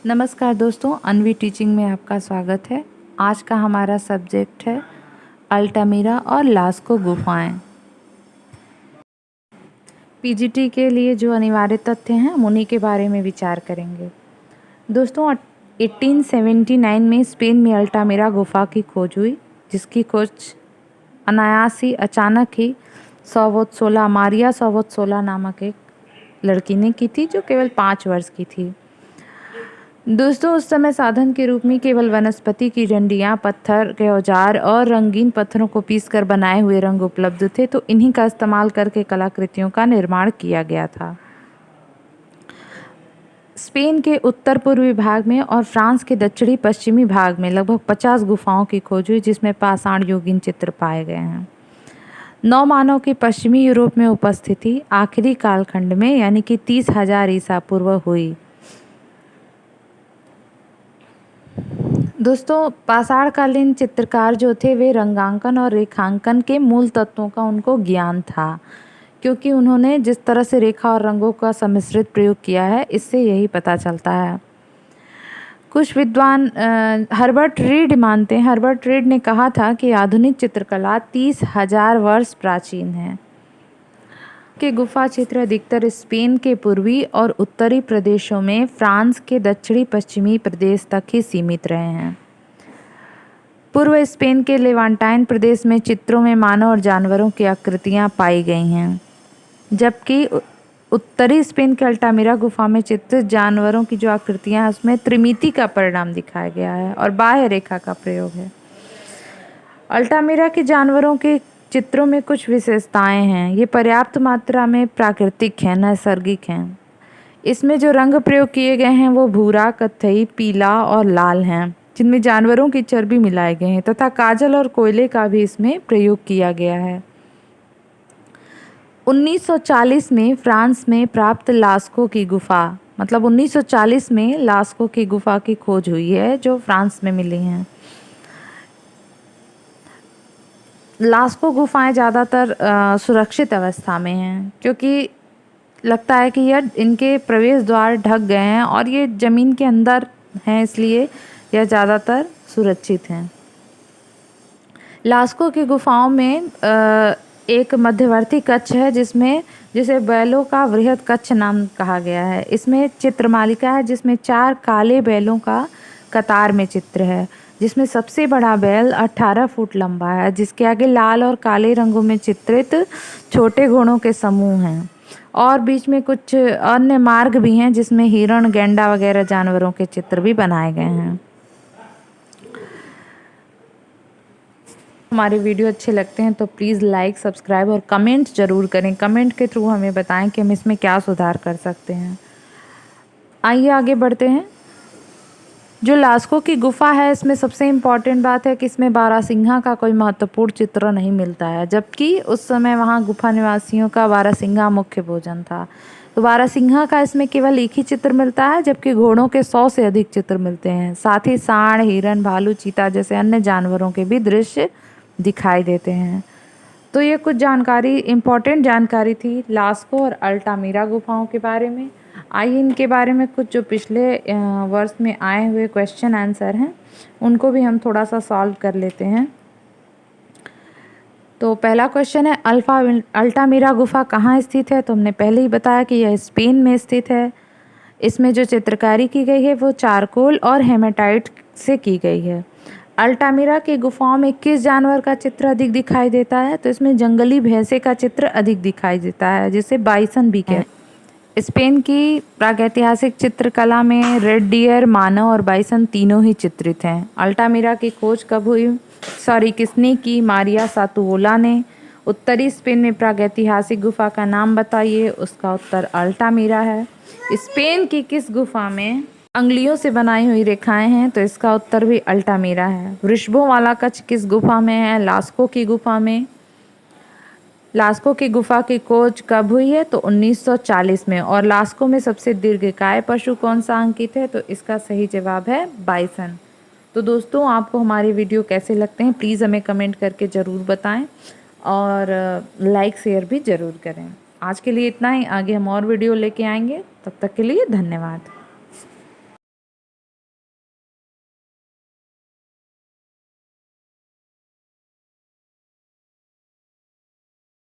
नमस्कार दोस्तों, अनवी टीचिंग में आपका स्वागत है। आज का हमारा सब्जेक्ट है अल्टामिरा और लास्को गुफाएं। पीजीटी के लिए जो अनिवार्य तथ्य हैं हम उन्हीं के बारे में विचार करेंगे। दोस्तों, 1879 में स्पेन में अल्टामिरा गुफा की खोज हुई, जिसकी खोज अनायास ही अचानक ही सोवोत्सोला मारिया सोवोत्सोला नामक एक लड़की ने की थी, जो केवल 5 वर्ष की थी। दोस्तों, उस समय साधन के रूप में केवल वनस्पति की डंडियाँ, पत्थर के औजार और रंगीन पत्थरों को पीसकर बनाए हुए रंग उपलब्ध थे, तो इन्हीं का इस्तेमाल करके कलाकृतियों का निर्माण किया गया था। स्पेन के उत्तर पूर्वी भाग में और फ्रांस के दक्षिणी पश्चिमी भाग में लगभग 50 गुफाओं की खोज हुई, जिसमें पाषाण युगीन चित्र पाए गए हैं। नवमानव की पश्चिमी यूरोप में उपस्थिति आखिरी कालखंड में यानी कि 30,000 ईसा पूर्व हुई। दोस्तों, पाषाणकालीन चित्रकार जो थे वे रंगांकन और रेखांकन के मूल तत्वों का उनको ज्ञान था, क्योंकि उन्होंने जिस तरह से रेखा और रंगों का सम्मिश्रित प्रयोग किया है, इससे यही पता चलता है। कुछ विद्वान हर्बर्ट रीड मानते हैं। हर्बर्ट रीड ने कहा था कि आधुनिक चित्रकला 30,000 वर्ष प्राचीन है। के गुफा क्षेत्र अधिकतर स्पेन के पूर्वी और उत्तरी प्रदेशों में फ्रांस के दक्षिणी पश्चिमी प्रदेश तक ही सीमित रहे हैं। पूर्व स्पेन के लेवांटाइन प्रदेश में चित्रों में मानव और जानवरों की आकृतियां पाई गई हैं, जबकि उत्तरी स्पेन के अल्टामिरा गुफा में चित्रित जानवरों की जो आकृतियां हैं उसमें त्रिमिति का परिणाम दिखाया गया है और बाह्य रेखा का प्रयोग है। अल्टामिरा के जानवरों के चित्रों में कुछ विशेषताएं हैं। ये पर्याप्त मात्रा में प्राकृतिक हैं, नैसर्गिक हैं। इसमें जो रंग प्रयोग किए गए हैं वो भूरा, कत्थई, पीला और लाल हैं, जिनमें जानवरों की चर्बी मिलाए गए हैं, तथा काजल और कोयले का भी इसमें प्रयोग किया गया है। 1940 में फ्रांस में प्राप्त लास्को की गुफा, मतलब 1940 में लास्को की गुफा की खोज हुई है, जो फ्रांस में मिली हैं। लास्को गुफाएं ज़्यादातर सुरक्षित अवस्था में हैं, क्योंकि लगता है कि यह इनके प्रवेश द्वार ढक गए हैं और ये ज़मीन के अंदर हैं, इसलिए यह ज़्यादातर सुरक्षित हैं। लास्को की गुफाओं में एक मध्यवर्ती कक्ष है जिसे बैलों का वृहद कक्ष नाम कहा गया है। इसमें चित्रमालिका है, जिसमें 4 काले बैलों का कतार में चित्र है, जिसमें सबसे बड़ा बैल 18 फुट लंबा है, जिसके आगे लाल और काले रंगों में चित्रित छोटे घोड़ों के समूह हैं, और बीच में कुछ अन्य मार्ग भी हैं जिसमें हिरण, गैंडा वगैरह जानवरों के चित्र भी बनाए गए हैं। हमारे वीडियो अच्छे लगते हैं तो प्लीज़ लाइक, सब्सक्राइब और कमेंट ज़रूर करें। कमेंट के थ्रू हमें बताएं कि हम इसमें क्या सुधार कर सकते हैं। आइए आगे बढ़ते हैं। जो लास्को की गुफा है, इसमें सबसे इम्पॉर्टेंट बात है कि इसमें बारहसिंघा का कोई महत्वपूर्ण चित्र नहीं मिलता है, जबकि उस समय वहाँ गुफा निवासियों का बारहसिंघा मुख्य भोजन था। तो बारहसिंघा का इसमें केवल एक ही चित्र मिलता है, जबकि घोड़ों के 100 से अधिक चित्र मिलते हैं। साथ ही सांड, हिरन, भालू, चीता जैसे अन्य जानवरों के भी दृश्य दिखाई देते हैं। तो ये कुछ जानकारी, इम्पॉर्टेंट जानकारी थी लास्को और अल्टामिरा गुफाओं के बारे में। आइए इनके बारे में कुछ जो पिछले वर्ष में आए हुए क्वेश्चन आंसर हैं उनको भी हम थोड़ा सा सॉल्व कर लेते हैं। तो पहला क्वेश्चन है, अल्टामिरा गुफा कहाँ स्थित है? तो हमने पहले ही बताया कि यह स्पेन में स्थित है। इसमें जो चित्रकारी की गई है वो चारकोल और हेमेटाइट से की गई है। अल्टामिरा की गुफाओं में किस जानवर का चित्र अधिक दिखाई देता है? तो इसमें जंगली भैंसे का चित्र अधिक दिखाई देता है, जिसे बाइसन भी कहते हैं। स्पेन की प्रागैतिहासिक चित्रकला में रेड डियर, मानव और बाइसन तीनों ही चित्रित हैं। अल्टामिरा की खोज कब हुई? किसने की? मारिया सातुओला ने। उत्तरी स्पेन में प्रागैतिहासिक गुफा का नाम बताइए। उसका उत्तर अल्टामिरा है। स्पेन की किस गुफा में अंगुलियों से बनाई हुई रेखाएं हैं? तो इसका उत्तर भी अल्टामिरा है। वृषभों वाला कक्ष किस गुफा में है? लास्को की गुफा में। लास्को की गुफा की खोज कब हुई है? तो 1940 में। और लास्को में सबसे दीर्घकाय पशु कौन सा अंकित है? तो इसका सही जवाब है बाइसन। तो दोस्तों, आपको हमारे वीडियो कैसे लगते हैं प्लीज़ हमें कमेंट करके ज़रूर बताएं और लाइक शेयर भी ज़रूर करें। आज के लिए इतना ही। आगे हम और वीडियो लेके आएंगे। तब तक के लिए धन्यवाद।